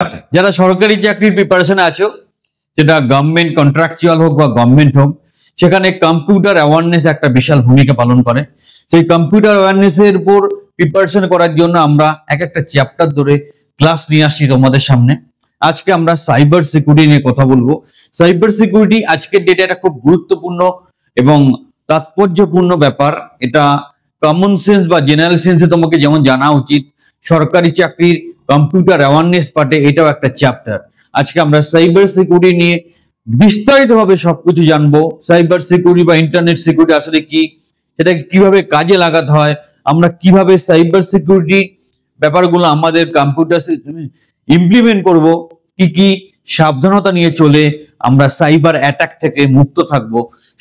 যারা সরকারি চাকরির প্রিপারেশনে আছো, সেটা গভর্নমেন্ট কন্ট্রাকচুয়াল হোক বা গভর্নমেন্ট হোক, সেখানে কম্পিউটার অ্যাওয়ারনেস একটা বিশাল ভূমিকা পালন করে। সেই কম্পিউটার অ্যাওয়ারনেসের উপর প্রিপারেশন করার জন্য আমরা এক একটা চ্যাপ্টার ধরে ক্লাস নিয়ে আসছি তোমাদের সামনে। আজকে আমরা সাইবার সিকিউরিটি নিয়ে কথা বলবো। সাইবার সিকিউরিটি আজকের ডেটে একটা খুব গুরুত্বপূর্ণ এবং তাৎপর্যপূর্ণ ব্যাপার। এটা কমন সেন্স বা জেনারেল সেন্সে তোমাকে যেমন জানা উচিত, সরকারি চাকরির কম্পিউটার অ্যাওয়ারনেস পার্টে এটাও একটা চ্যাপ্টার। আজকে আমরা সাইবার সিকিউরিটি নিয়ে বিস্তারিতভাবে সবকিছু জানবো। সাইবার সিকিউরিটি বা ইন্টারনেট সিকিউরিটি আসলে কি, সেটাকে কিভাবে কাজে লাগাতে হয়, আমরা কিভাবে সাইবার সিকিউরিটি ব্যাপারগুলো আমাদের কম্পিউটার সিস্টেমে ইমপ্লিমেন্ট করব, কি কি সাবধানতা নিয়ে চলে আমরা সাইবার অ্যাটাক থেকে মুক্ত থাকব,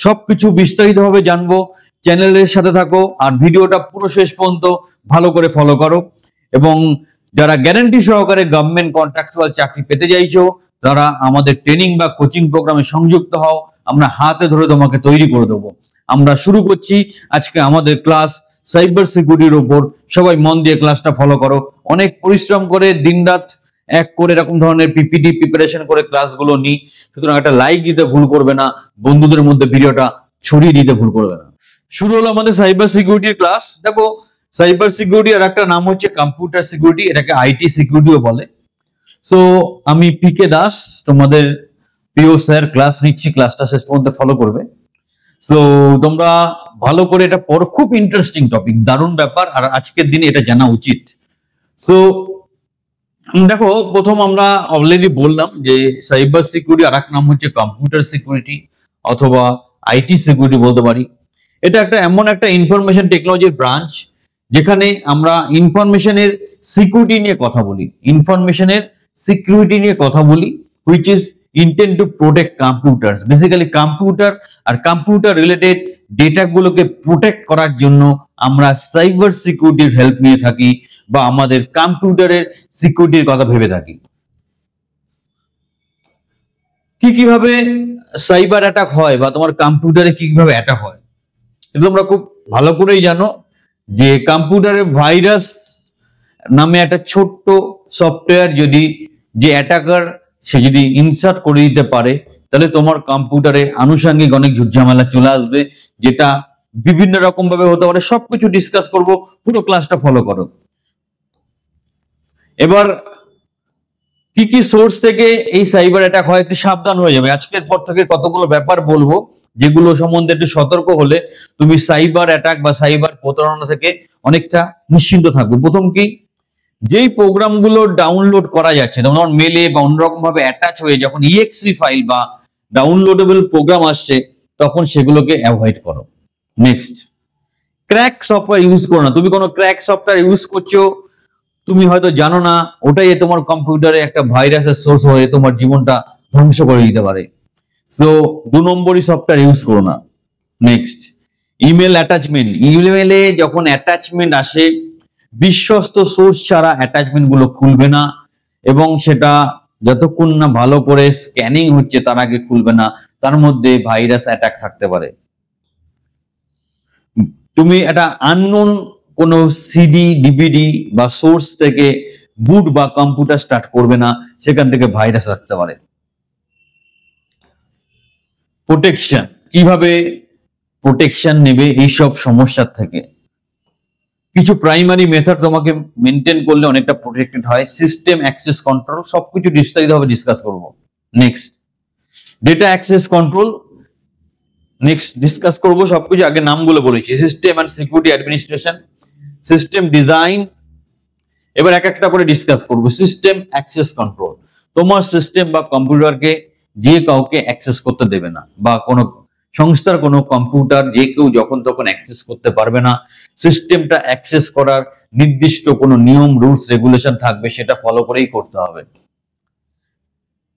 সবকিছু বিস্তারিতভাবে জানবো। চ্যানেলের সাথে থাকো আর ভিডিওটা পুরো শেষ পর্যন্ত ভালো করে ফলো করো। এবং যারা গ্যারান্টি সহকারে গভর্নমেন্ট কন্ট্রাকচুয়াল চাকরি পেতে চাইছো, তারা আমাদের ট্রেনিং বা কোচিং প্রোগ্রামে সংযুক্ত হও, আমরা হাতে ধরে তোমাকে তৈরি করে দেবো। আমরা শুরু করছি আজকে আমাদের ক্লাস সাইবার সিকিউরিটির উপর। সবাই মন দিয়ে ক্লাসটা ফলো করো। অনেক পরিশ্রম করে দিনরাত এক করে এরকম ধরনের পিপিটি প্রিপারেশন করে ক্লাসগুলো নিই, সুতরাং একটা লাইক দিতে ভুল করবে না, বন্ধুদের মধ্যে ভিডিওটা ছড়িয়ে দিতে ভুল করবে না। শুরু হলো আমাদের সাইবার সিকিউরিটির ক্লাস। দেখো, সাইবার সিকিউরিটি আর একটা নাম হচ্ছে কম্পিউটার সিকিউরিটি, এটাকে আইটি সিকিউরিটিও বলে। সো আমি পিকে দাস, তোমাদের প্রিয় স্যার, ক্লাস নিচ্ছি, ক্লাসটা শেষ পর্যন্ত ফলো করবে। সো তোমরা ভালো করে এটা পড়ো, খুব ইন্টারেস্টিং টপিক, দারুণ ব্যাপার, আর আজকের দিনে এটা জানা উচিত। সো দেখো, প্রথম আমরা অলরেডি বললাম যে সাইবার সিকিউরিটি আর এক নাম হচ্ছে কম্পিউটার সিকিউরিটি অথবা আইটি সিকিউরিটি বলতে পারি। এটা একটা এমন একটা ইনফরমেশন টেকনোলজির ব্রাঞ্চ যেখানে আমরা ইনফরমেশনের সিকিউরিটি নিয়ে কথা বলি, ইনফরমেশনের সিকিউরিটি নিয়ে কথা বলি, which is intend to protect computers. Basically computer আর কম্পিউটার রিলেটেড ডেটাগুলোকে প্রোটেক্ট করার জন্য আমরা সাইবার সিকিউরিটির হেল্প নিয়ে থাকি বা আমাদের কম্পিউটারের সিকিউরিটির কথা ভেবে থাকি। কিভাবে সাইবার অ্যাটাক হয় বা তোমার কম্পিউটারে কিভাবে অ্যাটাক হয়, এটা তোমরা খুব ভালো করেই জানো যে কম্পিউটারে ভাইরাস নামে একটা ছোট্ট সফটওয়্যার যদি যে অ্যাটাকার সে যদি ইনসার্ট করে দিতে পারে, তাহলে তোমার কম্পিউটারে আনুষঙ্গিক অনেক ঝামেলা চলে আসবে, যেটা বিভিন্ন রকম ভাবে হতে পারে। সবকিছু ডিসকাস করব, পুরো ক্লাসটা ফলো করো। এবার কি সোর্স থেকে এই সাইবার অ্যাটাক হয় একটু সাবধান হয়ে যাবে। আজকের পর থেকে কতগুলো ব্যাপার বলবো যেগুলো সম্বন্ধে একটু সতর্ক হলে তুমি সাইবার অ্যাটাক বা সাইবার প্রতারণা থেকে অনেকটা নিশ্চিন্ত থাকবে। প্রথম কি, যেই প্রোগ্রামগুলো ডাউনলোড করা যাচ্ছে, যেমন মেলে বা অন্যরকম ভাবে অ্যাটাচ হয়ে যখন ইএক্সি ফাইল বা ডাউনলোডেবল প্রোগ্রাম আসছে, তখন সেগুলোকে অ্যাভয়েড করো। নেক্সট, ক্র্যাক সফটওয়্যার ইউজ করো না। তুমি কোনো ক্র্যাক সফটওয়্যার ইউজ করছো, তুমি হয়তো জানো না ওটাই তোমার কম্পিউটারে একটা ভাইরাসের সোর্স হয়ে তোমার জীবনটা ধ্বংস করে দিতে পারে। সো 2 নম্বরই সফটওয়্যার ইউজ করো না। Next, email attachment. ইমেলে যখন অ্যাটাচমেন্ট আসে, বিশ্বস্ত সোর্স ছাড়া অ্যাটাচমেন্ট গুলো খুলবে না, এবং সেটা যতক্ষণ না ভালো করে স্ক্যানিং হচ্ছে তার আগে খুলবে না, তার মধ্যে ভাইরাস অ্যাটাক থাকতে পারে। তুমি একটা আননোন কোন সিডি ডিভিডি বা সোর্স থেকে বুট বা কম্পিউটার স্টার্ট করবে না, সেখান থেকে ভাইরাস আসতে পারে। প্রোটেকশন, কিভাবে প্রোটেকশন নেবে এইসব সমস্যার থেকে, কিছু প্রাইমারি মেথড তোমাকে মেনটেন করলে অনেকটা প্রোটেক্টেড হয়। সিস্টেম অ্যাক্সেস কন্ট্রোল, সবকিছু বিস্তারিতভাবে ডিসকাস করব। Next, data access control, next discuss করব সবকিছু। আগে নামগুলো বলেছি, system and security administration, system design. এবার এক একটা করে ডিসকাস করব। সিস্টেম অ্যাক্সেস কন্ট্রোল, তোমার সিস্টেম বা কম্পিউটারকে যে কাউকে অ্যাক্সেস করতে দেবে না, বা কোনো সংস্থার কোনো কম্পিউটার যে কেউ যখন তখন অ্যাক্সেস করতে পারবে না। সিস্টেমটা অ্যাক্সেস করার নির্দিষ্ট কোনো নিয়ম, রুলস, রেগুলেশন থাকবে, সেটা ফলো করেই করতে হবে।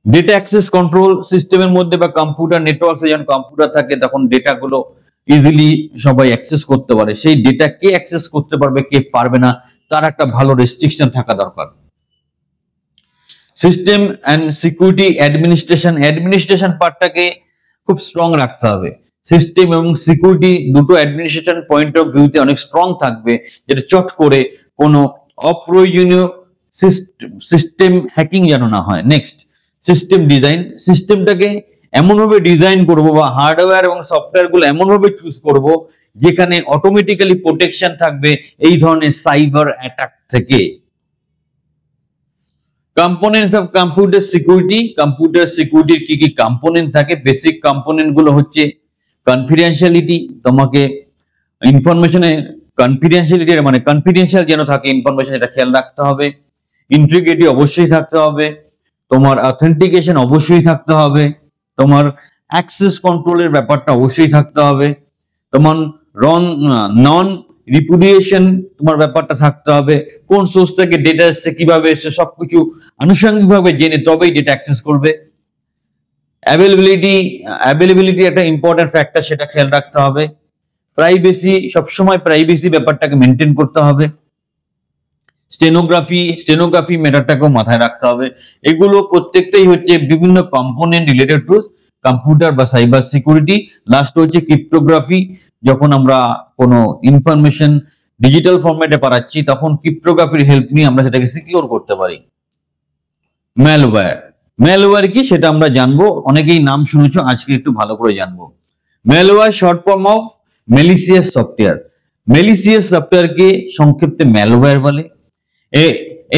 ডেটা অ্যাক্সেস কন্ট্রোল, সিস্টেমের মধ্যে বা কম্পিউটার নেটওয়ার্কে যখন কম্পিউটার থাকে তখন ডেটাগুলো ইজিলি সবাই অ্যাক্সেস করতে পারে। সেই ডেটা কে অ্যাক্সেস করতে পারবে, কে পারবে না, তার একটা ভালো রেস্ট্রিকশন থাকা দরকার। System and security administration, administration পার্টটাকে খুব স্ট্রং রাখতে হবে। সিস্টেম এবং সিকিউরিটি দুটো অ্যাডমিনিস্ট্রেশন পয়েন্ট অফ ভিউতে অনেক স্ট্রং থাকবে, যেটা চট করে কোনো অপ্রয়োজনীয় সিস্টেম হ্যাকিং যেন না হয়। Next, system design. সিস্টেমটাকে এমনভাবে ডিজাইন করব বা হার্ডওয়্যার এবং সফটওয়্যার গুলো এমনভাবে চুজ করব যেখানে অটোমেটিক্যালি প্রোটেকশন থাকবে এই ধরনের সাইবার অ্যাটাক থেকে। Components of computer security. Computer সিকিউরিটির কি কি কম্পোনেন্ট থাকে? বেসিক কম্পোনেন্ট গুলো হচ্ছে কনফিডেন্সিয়ালিটি, তোমাকে ইনফরমেশনে কনফিডেন্সিয়ালিটি মানে কনফিডেন্সিয়াল যেন থাকে ইনফরমেশন, এটা খেয়াল রাখতে হবে। ইন্টিগ্রিটি অবশ্যই থাকতে হবে, তোমার অথেন্টিকেশন অবশ্যই থাকতে হবে, তোমার অ্যাক্সেস কন্ট্রোলের ব্যাপারটা অবশ্যই থাকতে হবে, তোমার নন রিপুডিয়েশন তোমার ব্যাপারটা থাকতে হবে, কোন সোর্স থেকে ডেটা এসছে, কিভাবে এসছে, সবকিছু আনুষঙ্গিকভাবে জেনে তবেই ডেটা অ্যাক্সেস করবে। অ্যাভেলেবিলিটি একটা ইম্পর্টেন্ট ফ্যাক্টর, সেটা খেয়াল রাখতে হবে। প্রাইভেসি, সবসময় প্রাইভেসি ব্যাপারটাকে মেনটেন করতে হবে। স্টেনোগ্রাফি ম্যাটারটাকেও মাথায় রাখতে হবে। এগুলো প্রত্যেকটাই হচ্ছে বিভিন্ন কম্পোনেন্ট রিলেটেড টু কম্পিউটার বা সাইবার সিকিউরিটি। লাস্ট হচ্ছে ক্রিপ্টোগ্রাফি। যখন আমরা কোনো ইনফরমেশন ডিজিটাল ফরম্যাটে পাঠাচ্ছি তখন ক্রিপ্টোগ্রাফির হেল্প নিয়ে আমরা সেটাকে সিকিউর করতে পারি। ম্যালওয়্যার কি সেটা আমরা জানবো, অনেকেই নাম শুনেছো, আজকে একটু ভালো করে জানবো। Malware short form of malicious software. Malicious সফটওয়্যারকে সংক্ষিপ্তে ম্যালওয়্যার বলে।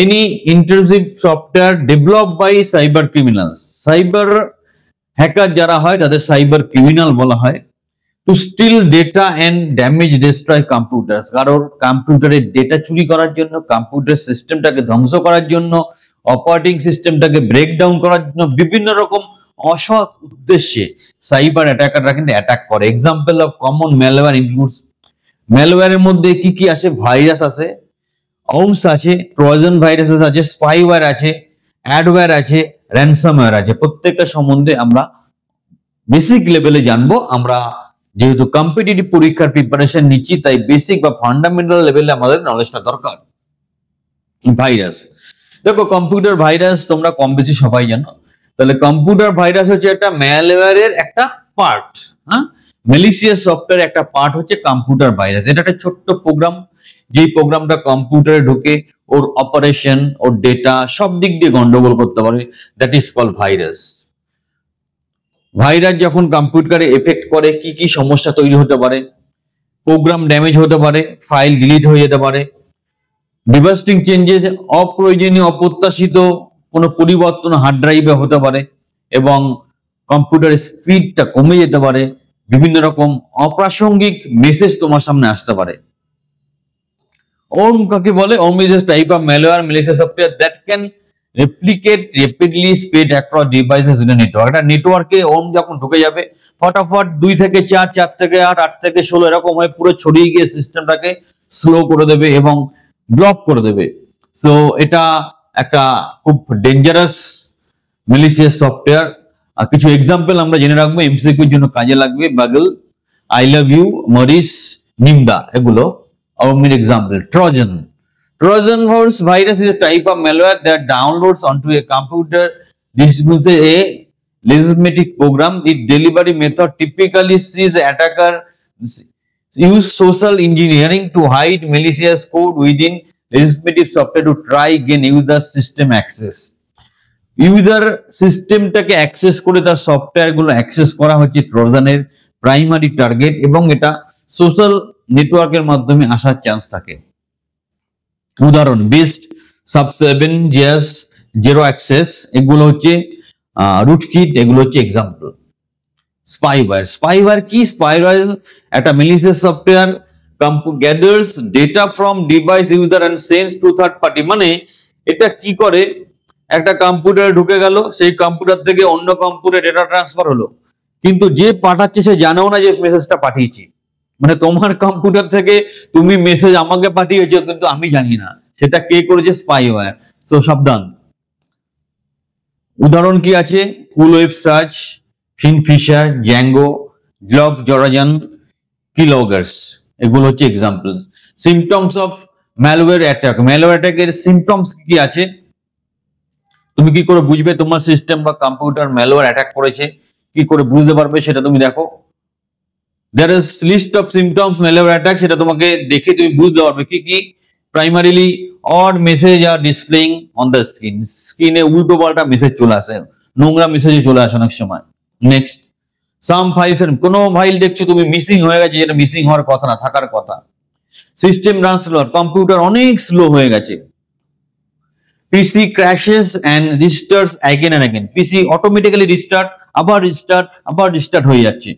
Any intrusive software developed by cyber criminals. Cyber hacker যারা হয় তাদের সাইবার ক্রিমিনাল বলা হয়। To steal data and damage destroy computer. কারোর কম্পিউটারের ডেটা চুরি করার জন্য, কম্পিউটার সিস্টেমটাকে ধ্বংস করার জন্য, অপারেটিং সিস্টেমটাকে ব্রেকডাউন করার জন্য বিভিন্ন রকম অসৎ উদ্দেশ্যে সাইবার অ্যাটাকাররা কিন্তু অ্যাটাক করে। Example of common malware includes, ম্যালওয়্যারের মধ্যে কি কি আসে? ভাইরাস আছে, ওমস আছে, ট্রোজান ভাইরাস আছে, স্পাইওয়্যার আছে, অ্যাডওয়্যার আছে, র্যানসামওয়্যার আছে। প্রত্যেকটা সম্বন্ধে আমরা বেসিক লেভেলে জানবো। আমরা যেহেতু কম্পিটিটিভ পরীক্ষার প্রিপারেশন নিচ্ছি তাই বেসিক বা ফান্ডামেন্টাল লেভেলে আমাদের নলেজটা দরকার। ভাইরাস, দেখো কম্পিউটার ভাইরাস তোমরা কম বেশি সবাই জানো। তাহলে কম্পিউটার ভাইরাস হচ্ছে একটা ম্যালওয়্যারের একটা পার্ট। হ্যাঁ, ম্যালিসিয়াস সফটওয়্যার একটা পার্ট হচ্ছে কম্পিউটার ভাইরাস। এটা একটা ছোট্ট প্রোগ্রাম, যেই প্রোগ্রামটা কম্পিউটারে ঢুকে ওর অপারেশন, ওর ডেটা সব দিক দিয়ে গন্ডগোল করতে পারে। That is called virus. Virus যখন কম্পিউটারে এফেক্ট করে কি কি সমস্যা তৈরি হতে পারে? প্রোগ্রাম ড্যামেজ হতে পারে, ফাইল ডিলিট হয়ে যেতে পারে, ডিভাস্টিং চেঞ্জেস, অপ্রয়োজনীয় অপ্রত্যাশিত কোনো পরিবর্তন হার্ড ড্রাইভে হতে পারে এবং কম্পিউটারের স্পিডটা কমে যেতে পারে, বিভিন্ন রকম অপ্রাসঙ্গিক মেসেজ তোমার সামনে আসতে পারে। ওম কাকে বলে? Worm is a type of malware malicious software that can replicate rapidly spread across devices in a network. একটা নেটওয়ার্কে ওম যখন ঢুকে যাবে ফটাফট 2 থেকে 4, 4 থেকে 8, 8 থেকে 16 এরকম হয়ে পুরো ছড়িয়ে গিয়ে সিস্টেমটাকে স্লো করে দেবে এবং ব্লক করে দেবে। সো এটা একটা খুব ডেঞ্জারাস ম্যালিসিয়াস সফটওয়্যার। আর কিছু এক্সাম্পল আমরা জেনে রাখবো, এমসিকিউর জন্য কাজে লাগবে। বাগল, I love you, Morris, NIMDA, এগুলো our example. Trojan horse virus is a type of malware that downloads onto a computer. This is a legitimate program. Its delivery method typically sees the attacker use social engineering to hide malicious code within legitimate software to try gain user system access. User সিস্টেমটাকে access করে তার software গুলো access করা হচ্ছে ট্রোজানের primary target এবং এটা social নেটওয়ার্কের মাধ্যমে আসার চান্স থাকে। উদাহরণ বেস্ট, সাব7, জেস, জেরো অ্যাক্সেস, এগুলো হচ্ছে রুটকিট, এগুলো হচ্ছে এক্সাম্পল। স্পাইওয়্যার কি? স্পাইওয়্যার একটা malicious software gathers data from device user and sends to third party. মানে এটা কি করে? একটা কম্পিউটারে ঢুকে গেল, সেই কম্পিউটার থেকে অন্য কম্পিউটারে ডেটা ট্রান্সফার হলো, কিন্তু যে পাঠাচ্ছে সে জানেও না যে মেসেজটা পাঠিয়েছি। মানে তোমার কম্পিউটার থেকে তুমি মেসেজ আমাকে পাঠিয়েছো কিন্তু আমি জানি না সেটা কে করেছে, স্পাইওয়্যার। সো সাবধান। উদাহরণ কি আছে? Cool web search, FinFisher, Zango, গ্লোভ জরাজান, কিলগার্স, এগুলো হচ্ছে example. Symptoms of malware attack. ম্যালওয়্যার অ্যাটাকের সিমটমস কি আছে? তুমি কি করে বুঝবে তোমার সিস্টেম বা কম্পিউটার ম্যালওয়্যার অ্যাটাক করেছে? কি করে বুঝতে পারবে সেটা তুমি দেখো। There is list of symptoms malware attack, সেটা তোমাকে দেখে তুমি বুঝতে পারবে কি কি। primarily odd message are displaying on the screen. স্ক্রিনে উল্টো পাল্টা মেসেজ চলে আসে, নোংরা মেসেজ চলে আসে অনেক সময়। নেক্সট, সাম ফাইলস, কোনো ফাইল দেখছো তুমি মিসিং হয়ে গেছে, যেটা মিসিং হওয়ার কথা না, থাকার কথা। সিস্টেম রান স্লো, কম্পিউটার অনেক স্লো হয়ে গেছে। PC crashes and restarts again and again, PC automatically restart, আবার রিস্টার্ট হয়ে যাচ্ছে।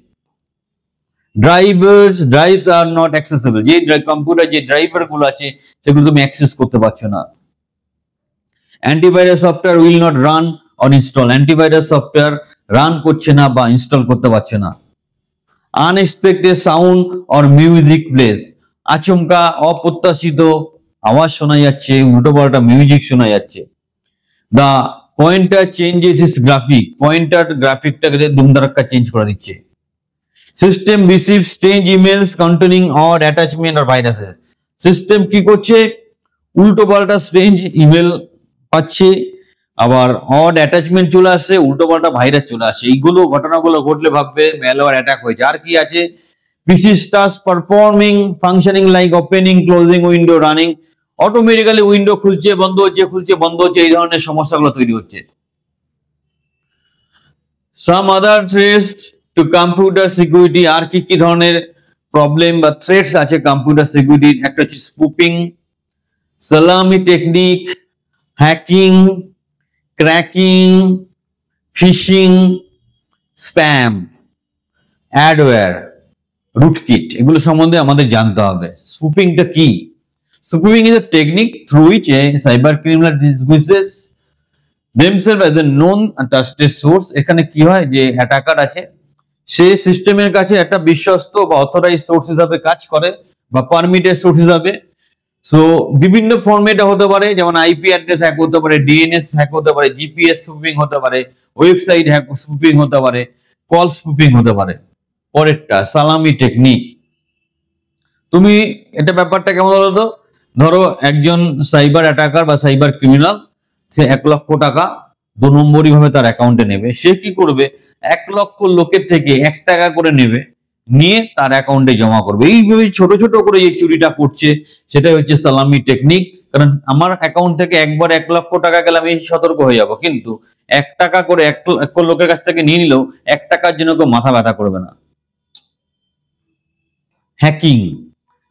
ড্রাইভস আর নট অ্যাক্সেসেবল, যে কম্পিউটার যে ড্রাইভার গুলো আছে সেগুলো তুমি অ্যাক্সেস করতে পারছো না। Antivirus software will not run or install, antivirus software run করছে না বা ইনস্টল করতে পারছে না। Unexpected sound or music plays, আচমকা অপ্রত্যাশিত আওয়াজ শোনা যাচ্ছে, উল্টো পাল্টা মিউজিক শোনা যাচ্ছে। দা পয়েন্টার চেঞ্জেস ইস গ্রাফিক, পয়েন্টার গ্রাফিকটাকে দুমদারাক্কা চেঞ্জ করে দিচ্ছে। System receive strange emails containing odd attachment or viruses, system কি করছে, উল্টো পাল্টা স্ট্রেঞ্জ ইমেল পাচ্ছে, আবার অড অ্যাটাচমেন্ট চলে আসছে, উল্টো পাল্টা ভাইরাস চলে আসছে। এইগুলো ঘটনাগুলো ঘটলে ভাববে ম্যালওয়্যার অ্যাটাক হয়েছে। আর কি আছে, PC starts performing functioning like opening closing window running, automatically window খুলছে বন্ধ হচ্ছে, এই ধরনের সমস্যাগুলো তৈরি হচ্ছে। Some other threats to computer security, আর কি ধরনের প্রবলেম বা থ্রেটস আছে কম্পিউটার সিকিউরিটির, একটা হচ্ছে spoofing, salami technique, hacking, cracking, phishing, spam, adware, rootkit, এগুলো সম্বন্ধে আমাদের জানতে হবে। স্পুপিংটা কি? Spoofing is a technique through which a cyber criminal disguises themselves as a known and trusted source। এখানে কি হয়, যে অ্যাটাকার আছে, সে সিস্টেমের কাছে একটা বিশ্বস্ত বা অথরাইজ সোর্স হিসাবে কাজ করে বা পারমিটেড সোর্স হিসাবে। সো বিভিন্ন ফরম্যাটে হতে পারে, যেমন আইপি অ্যাড্রেস হ্যাক হতে পারে, ডিএনএস হ্যাক হতে পারে, জিপিএস স্পুপিং হতে পারে, ওয়েবসাইট হ্যাক স্পুপিং হতে পারে, কল স্পুপিং হতে পারে। পরেরটা সালামি টেকনিক, তুমি এটা ব্যাপারটা কেমন হলো, তো ধরো একজন সাইবার অ্যাটাকার বা সাইবার ক্রিমিনাল, সে 1 লক্ষ টাকা 2 নম্বরই ভাবে তার অ্যাকাউন্টে নেবে। সে কি করবে, 1 লক্ষ লোকের থেকে 1 টাকা করে নেবে, নিয়ে তার অ্যাকাউন্টে জমা করবে। এইভাবে ছোট ছোট করে যে চুরিটা করছে সেটাই হচ্ছে সালামি টেকনিক। কারণ আমার অ্যাকাউন্ট থেকে একবার 1 লক্ষ টাকা গেলে আমি সতর্ক হয়ে যাব, কিন্তু 1 টাকা করে এক লোকের কাছ থেকে নিয়ে নিলেও 1 টাকার জন্য কেউ মাথা ব্যথা করবে না।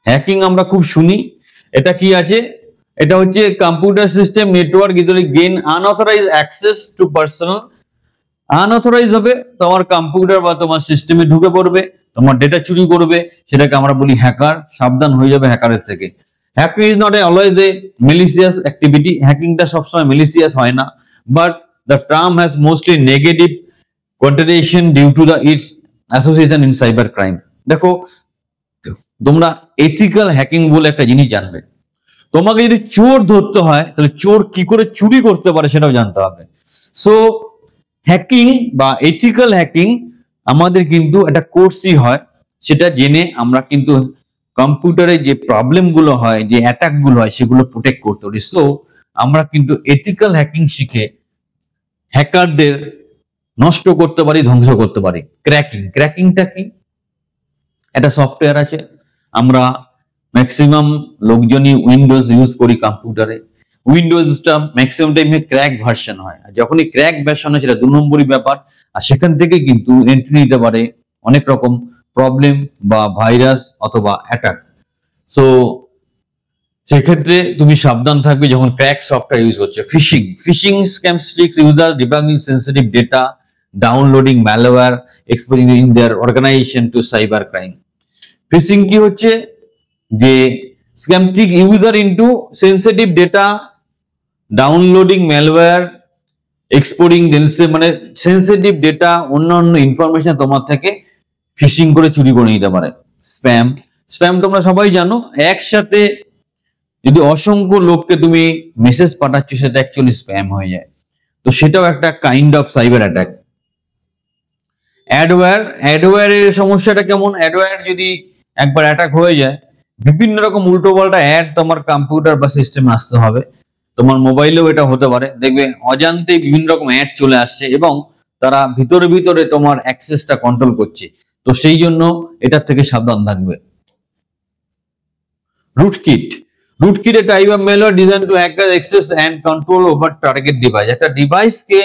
হ্যাকিং আমরা খুব শুনি, এটা কি আছে, এটা হচ্ছে computer system network easily gain unauthorized access to personal, unauthorized ভাবে তোমার কম্পিউটার বা তোমার সিস্টেমে ঢুকে পড়বে, তোমার ডেটা চুরি করবে, সেটাকে আমরা বলি হ্যাকার। সাবধান হয়ে যাবে হ্যাকারের থেকে। Hacking is not always a malicious activity, হ্যাকিংটা সবসময় মেলিসিয়াস হয় না, but the term has mostly negative connotation due to the its association in cyber crime. দেখো, তোমরা এথিক্যাল হ্যাকিং বলে একটা জিনিস জানবে। তোমাকে যদি চোর ধরতে হয়, তাহলে চোর কি করে চুরি করতে পারে সেটাও জানতে হবে। সো হ্যাকিং বা এথিক্যাল হ্যাকিং আমাদের কিন্তু একটা কোর্সই হয়, সেটা জেনে আমরা কিন্তু কম্পিউটারে যে প্রবলেম গুলো হয়, যে অ্যাটাক গুলো হয়, সেগুলো প্রোটেক্ট করতে পারি। সো আমরা কিন্তু এথিক্যাল হ্যাকিং শিখে হ্যাকারদের নষ্ট করতে পারি, ধ্বংস করতে পারি। ক্র্যাকিংটা কি? একটা সফটওয়্যার আছে, আমরা ম্যাক্সিমাম লোকজনই উইন্ডোজ ইউজ করি কম্পিউটারে। উইন্ডোজটা ম্যাক্সিমাম টাইমে ক্র্যাক ভার্সন হয়, আর যখনই ক্র্যাক ভার্সন হয় সেটা 2 নম্বরই ব্যাপার। আর সেখান থেকে কিন্তু এন্ট্রি নিতে পারে অনেক রকম প্রবলেম বা ভাইরাস অথবা অ্যাটাক। সো সেক্ষেত্রে তুমি সাবধান থাকবে যখন ক্র্যাক সফটওয়্যার ইউজ করছো। Phishing scams tricks user debugging sensitive data, downloading malware, exposing in their organization to cyber crime. Phishing কি হচ্ছে, যে scam trick user into sensitive data, downloading malware, exporting মানে সেন্সিটিভ ডেটা, অন্যান্য information তোমার থেকে fishing করে চুরি করে নিতে পারে। স্প্যাম তোমরা সবাই জানো, একসাথে যদি অসংখ্য লোককে তুমি মেসেজ পাঠাচ্ছ, সেটা অ্যাকচুয়ালি স্প্যাম হয়ে যায়। তো সেটাও একটা কাইন্ড অফ সাইবার অ্যাটাক। অ্যাডওয়্যারের সমস্যাটা কেমন? অ্যাডওয়্যার যদি একবার অ্যাটাক হয়ে যায়, বিভিন্ন রকম উল্টো পাল্টা অ্যাড তোমার কম্পিউটার বা সিস্টেমে আসতে হবে। তোমার মোবাইলেও এটা হতে পারে, দেখবে অজান্তে বিভিন্ন রকম অ্যাড চলে আসছে এবং তারা ভিতরে তোমার অ্যাক্সেসটা কন্ট্রোল করছে। তো সেই জন্য এটার থেকে সাবধান থাকবে। Rootkit a type of malware design to access and control over target device. একটা ডিভাইসকে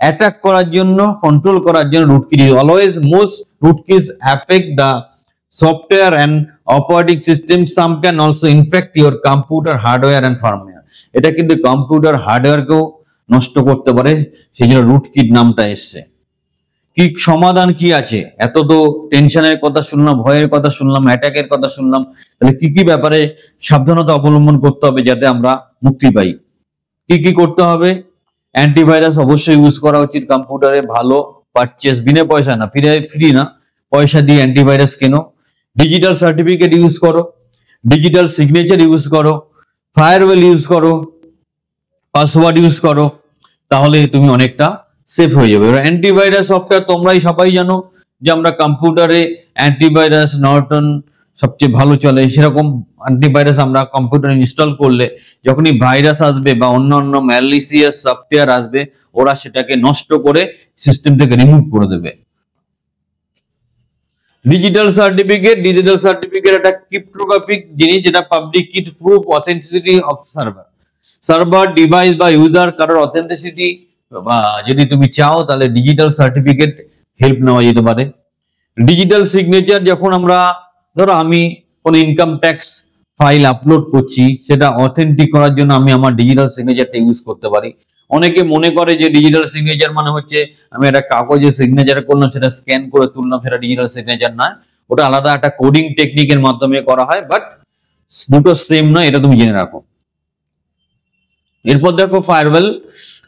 অ্যাটাক করার জন্য, কন্ট্রোল করার জন্য rootkit always most rootkits affect the software and operating system, some can also infect your computer hardware and firmware. এটা কিন্তু computer হার্ডওয়্যারকেও নষ্ট করতে পারে, সেই জন্য রুটকিট নামটা এসছে। কি সমাধান কি আছে? এত তো টেনশনের কথা শুনলাম, ভয়ের কথা শুনলাম, অ্যাটাকের কথা শুনলাম, তাহলে কি কি ব্যাপারে সাবধানতা অবলম্বন করতে হবে যাতে আমরা মুক্তি পাই? কি কি করতে হবে? অ্যান্টিভাইরাস অবশ্যই ইউজ করা উচিত কম্পিউটারে, ভালো পারচেস, বিনা পয়সা না, ফ্রি না, পয়সা দিয়ে অ্যান্টিভাইরাস কেনো। ডিজিটাল সার্টিফিকেট ইউজ করো, ডিজিটাল সিগনেচার ইউজ করো, ফায়ারওয়েল ইউজ করো, পাসওয়ার্ড ইউজ করো, তাহলে তুমি অনেকটা সেফ হয়ে যাবে। এবার অ্যান্টিভাইরাস সফটওয়্যার তোমরাই সবাই জানো যে আমরা কম্পিউটারে অ্যান্টিভাইরাস নর্টন সবচেয়ে ভালো চলে, সেরকম অ্যান্টিভাইরাস আমরা কম্পিউটারে ইনস্টল করলে যখনই ভাইরাস আসবে বা অন্যান্য ম্যালিসিয়াস সফটওয়্যার আসবে, ওরা সেটাকে নষ্ট করে সিস্টেম থেকে রিমুভ করে দেবে। ডিজিটাল সার্টিফিকেট একটা ক্রিপ্টোগ্রাফিক জিনিস, এটা পাবলিক কি proof authenticity of server device বা ইউজার কারোর অথেন্টিসিটি বা যদি তুমি চাও তাহলে ডিজিটাল সার্টিফিকেট হেল্প নেওয়া যেতে পারে। ডিজিটাল সিগনেচার, যখন আমরা ধরো আমি কোন ইনকাম ট্যাক্স ফাইল আপলোড করছি, সেটা অথেন্টিক করার জন্য আমি আমার ডিজিটাল সিগনেচারটা ইউজ করতে পারি। অনেকে মনে করে যে ডিজিটাল সিগনেচার মানে হচ্ছে আমি একটা কাগজে সিগনেচার করলাম, সেটা স্ক্যান করে তুললাম, সেটা ডিজিটাল সিগনেচার নয়, ওটা আলাদা একটা কোডিং টেকনিকের মাধ্যমে করা হয়, বাট দুটো সেম নয়, এটা তুমি জেনে রাখো। এরপর দেখো ফায়ারওয়েল,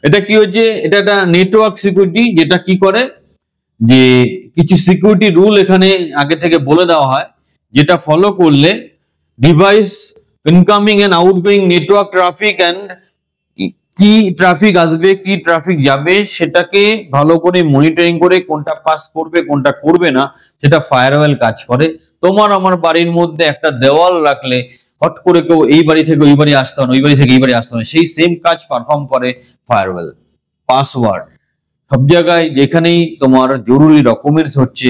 এটা কি হচ্ছে? এটা একটা নেটওয়ার্ক সিকিউরিটি, যেটা কি করে যে কিছু সিকিউরিটি রুল এখানে আগে থেকে বলে দেওয়া হয়, যেটা ফলো করলে device incoming and outgoing network traffic and কি ট্রাফিক আসবে কি ট্রাফিক যাবে সেটাকে ভালো করে মনিটরিং করে কোনটা পাস করবে কোনটা করবে না, সেটা ফায়ারওয়েল কাজ করে। তোমার আমার বাড়ির মধ্যে একটা দেওয়াল রাখলে হট করে কেউ এই বাড়ি থেকে ওই বাড়ি আসতে হবে, ওই বাড়ি থেকে এই বাড়ি আসতে হবে, সেই সেম কাজ পারফর্ম করে ফায়ারওয়েল। পাসওয়ার্ড, সব জায়গায় যেখানেই তোমার জরুরি ডকুমেন্টস হচ্ছে,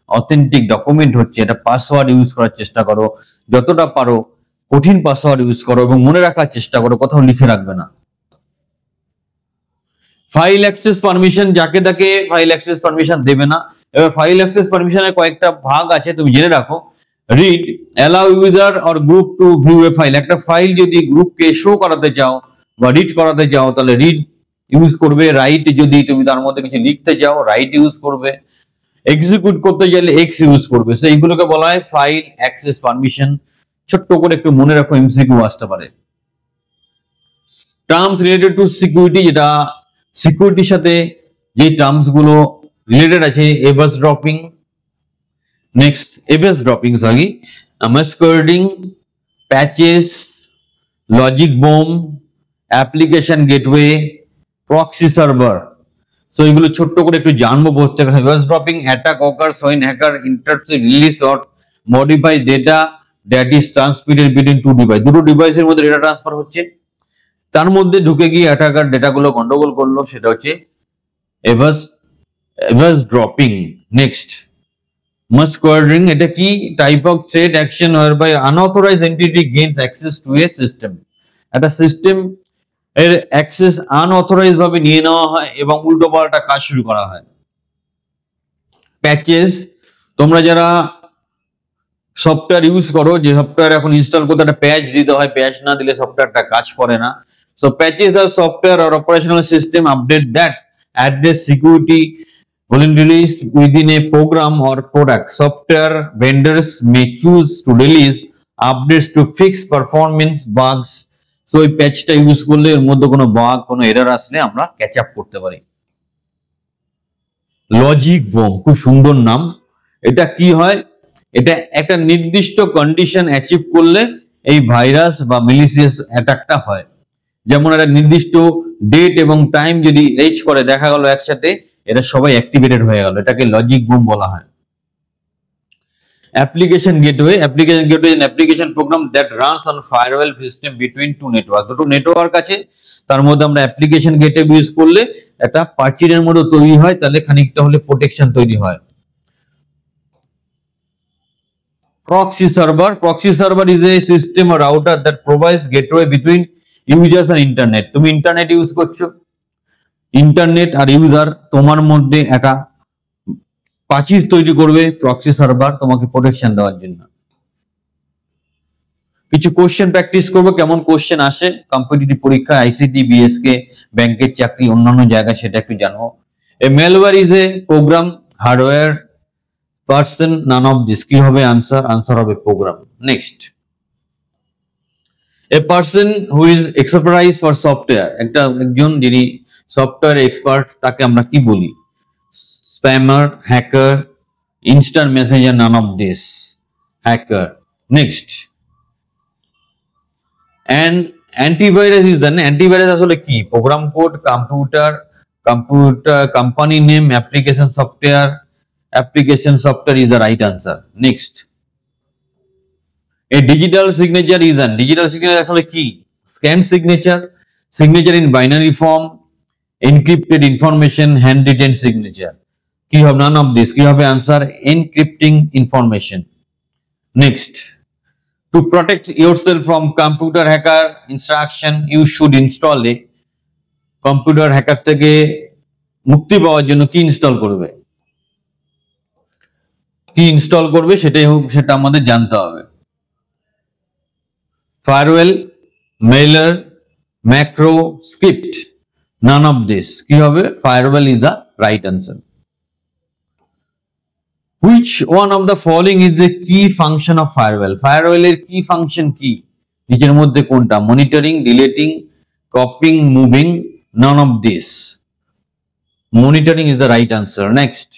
অথেন্টিক ডকুমেন্ট হচ্ছে, এটা পাসওয়ার্ড ইউজ করার চেষ্টা করো, যতটা পারো কঠিন পাসওয়ার্ড ইউজ করো এবং মনে রাখার চেষ্টা করো, কোথাও লিখে রাখবে না। ফাইল অ্যাক্সেস পারমিশন, যাকে তাকে ফাইল অ্যাক্সেস পারমিশন দেবে না। এবার ফাইল অ্যাক্সেস পারমিশনের কয়েকটা ভাগ আছে, তুমি জেনে রাখো। Read, allow user or group two view A file, একটা ফাইল যদি গ্রুপকে শো করাতে চাও বা রিড করাতে চাও তাহলে রিড ইউজ করবে। রাইট, যদি তুমি তার মধ্যে কিছু লিখতে চাও রাইট ইউজ করবে। এক্সিকিউট করতে চাইলে এক্স ইউজ করবে। সো এইগুলোকে বলা হয় ফাইল অ্যাক্সেস পারমিশন। ছোট্ট করে একটু মনে রাখো, এমসিকিউ আসতে পারে। টার্মস রিলেটেড টু সিকিউরিটি, যেটা সিকিউরিটির সাথে যে টার্মস গুলো রিলেটেড আছে, eavesdropping, next eavesdropping sorry, masquerading, patches, logic bomb, application gateway, proxy server. So এগুলো ছোট্ট করে একটু জানবো প্রত্যেক। Eavesdropping, attack occurs when hacker interrupts the release or modify data that is transmitted between two devices, দুটো ডিভাইসের মধ্যে ডেটা ট্রান্সফার হচ্ছে, তার মধ্যে ঢুকে গিয়ে অ্যাটাকার ডেটাগুলো গন্ডগোল করলো, সেটা হচ্ছে এভারড্রপিং। নেক্সট মাস্কুয়ার্ডিং, এটা কি? Type of threat action whereby unauthorized entity gains access to a system, একটা সিস্টেম এর অ্যাক্সেস আনঅথরাইজড ভাবে নিয়ে নেওয়া হয় এবং উল্টো পাল্টা কাজ শুরু করা হয়। প্যাচেস, তোমরা যারা সফটওয়্যার ইউজ করো, যে সফটওয়্যার এখন ইনস্টল করতে একটা প্যাচ দিতে হয়, প্যাচ না দিলে সফটওয়্যারটা কাজ করে না। সো প্যাচেস আর সফটওয়্যার আর operational system update that address security vulnerabilities within a program or product. Software vendors may choose to release updates to fix performance bugs. So এই প্যাচটা ইউজ করলে এর মধ্যে কোনো বাগ, কোনো এরর আসলে আমরা ক্যাচ আপ করতে পারি। লজিক বোম, খুব সুন্দর নাম। এটা কি হয়? এটা একটা নির্দিষ্ট কন্ডিশন অ্যাচিভ করলে এই ভাইরাস বা ম্যালিসিয়াস অ্যাটাকটা হয়। যেমন একটা নির্দিষ্ট ডেট এবং টাইম যদি রিচ করে, দেখা গেল একসাথে এটা সবাই অ্যাক্টিভেটেড হয়ে গেল, এটাকে লজিক বুম বলা হয়। Application gateway, application gateway is an application program that runs on farewell system between two network, দুটো নেটওয়ার্ক আছে, তার মধ্যে আমরা অ্যাপ্লিকেশন গেটওয়ে ইউজ করলে একটা প্রাচীরের মতো তৈরি হয়, তাহলে খানিকটা হলে প্রোটেকশন তৈরি হয়। Proxy server is a system or router that provides gateway between users and internet. তুমি ইন্টারনেট ইউজ করছো, ইন্টারনেট আর ইউজার তোমার মধ্যে একটা প্রাচীর তৈরি করবে প্রক্সি সার্ভার তোমাকে প্রোটেকশন দেওয়ার জন্য। কিছু কোশ্চেন প্র্যাকটিস করবো, কেমন কোশ্চেন আসে কম্পিটিটিভ পরীক্ষা, আইসিটি, বিএসকে, ব্যাংকের চাকরি, অন্যান্য জায়গায়, সেটা একটু জানবো। A malware is a program, hardware, person, none of this. কি হবে আনসার? আনসার হবে program. Next, a person who is expertise for software, একজন যিনি সফটওয়্যার এক্সপার্ট, তাকে আমরা কি বলি? Spammer, hacker, instant messenger, none of this, hacker. Next, and antivirus is an antivirus আসলে কি? Program code, computer, company name, application software is the right answer. Next, a digital signature is an digital signature আসলে কি? Scanned signature in binary form, encrypted information, handwritten signature. কি হবে? none of this. কি হবে answer? encrypting information. Next, to protect yourself from computer hacker instruction, you should install a computer hacker থেকে মুক্তি পাওয়ার জন্য কি ইনস্টল করবে? সেটা আমাদের জানতে হবে। Firewall, mailer, macro, script, none of this. কি হবে? Firewall is the right answer. Which one of the following is a key function of farewell? ফায়ারওয়েলের কি ফাংশন কি? নিচের মধ্যে কোনটা? Monitoring, deleting, copying, moving, none of this. Monitoring is the right answer. Next,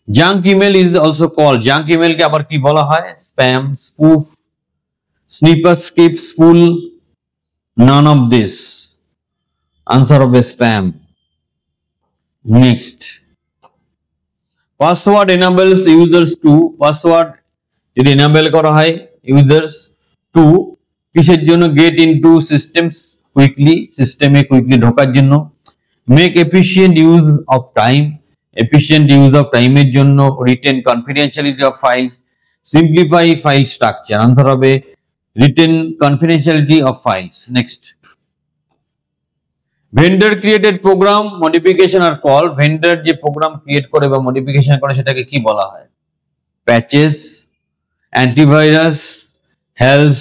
junk email is also called, junk email কে আবার কি বলা হয়? Spam, spoof, sniffer, script, spool, none of this. Answer of a spam. Next, password enables users to, password যদি enable করা হয় users to কিসের জন্য? get into systems quickly, সিস্টেমে কুইকলি ঢোকার জন্য। Make efficient use of time, efficient use of টাইমের জন্য। Retain confidentiality of files, simplify file structure. Answer হবে retain confidentiality of files. Next, vendor created program modification are call, vendor যে program create করে বা modification করে সেটাকে কি বলা হয়? Patches, antivirus, health,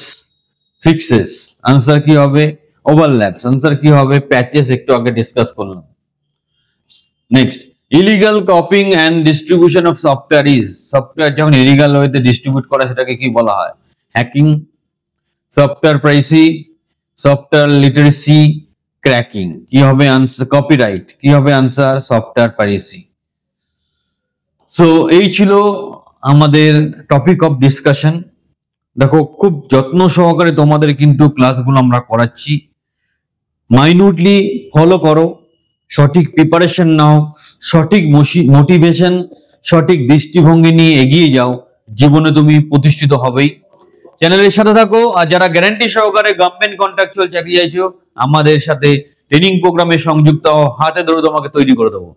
fixes. Answer কি হবে? ওভারল্যাপস। আনসার কি হবে? প্যাচেস, একটু আগে ডিসকাস করলাম। Next, illegal copying and distribution of software is, software যখন ইলিগাল ওয়েতে ডিস্ট্রিবিউট করা সেটাকে কি বলা হয়? Hacking, software piracy, software literacy, cracking. কি হবে আনসার? কপিরাইট। কি হবে আনসার? Software pricey. সো এই ছিল আমাদের টপিক অফ ডিসকাশন। দেখো, খুব যত্ন সহকারে তোমাদের কিন্তু ক্লাসগুলো আমরা করাচ্ছি, মাইনুটলি ফলো করো, সঠিক প্রিপারেশন নাও, সঠিক মোটিভেশন, সঠিক দৃষ্টিভঙ্গি নিয়ে এগিয়ে যাও, জীবনে তুমি প্রতিষ্ঠিত হবেই। চ্যানেলের সাথে থাকো, আর যারা গ্যারান্টি সহকারে গভর্নমেন্ট কন্ট্রাকচুয়াল চাকরি চাইছো আমাদের সাথে ট্রেনিং প্রোগ্রামে সংযুক্ত হও, হাতে ধরে তোমাকে তৈরি করে দেবো।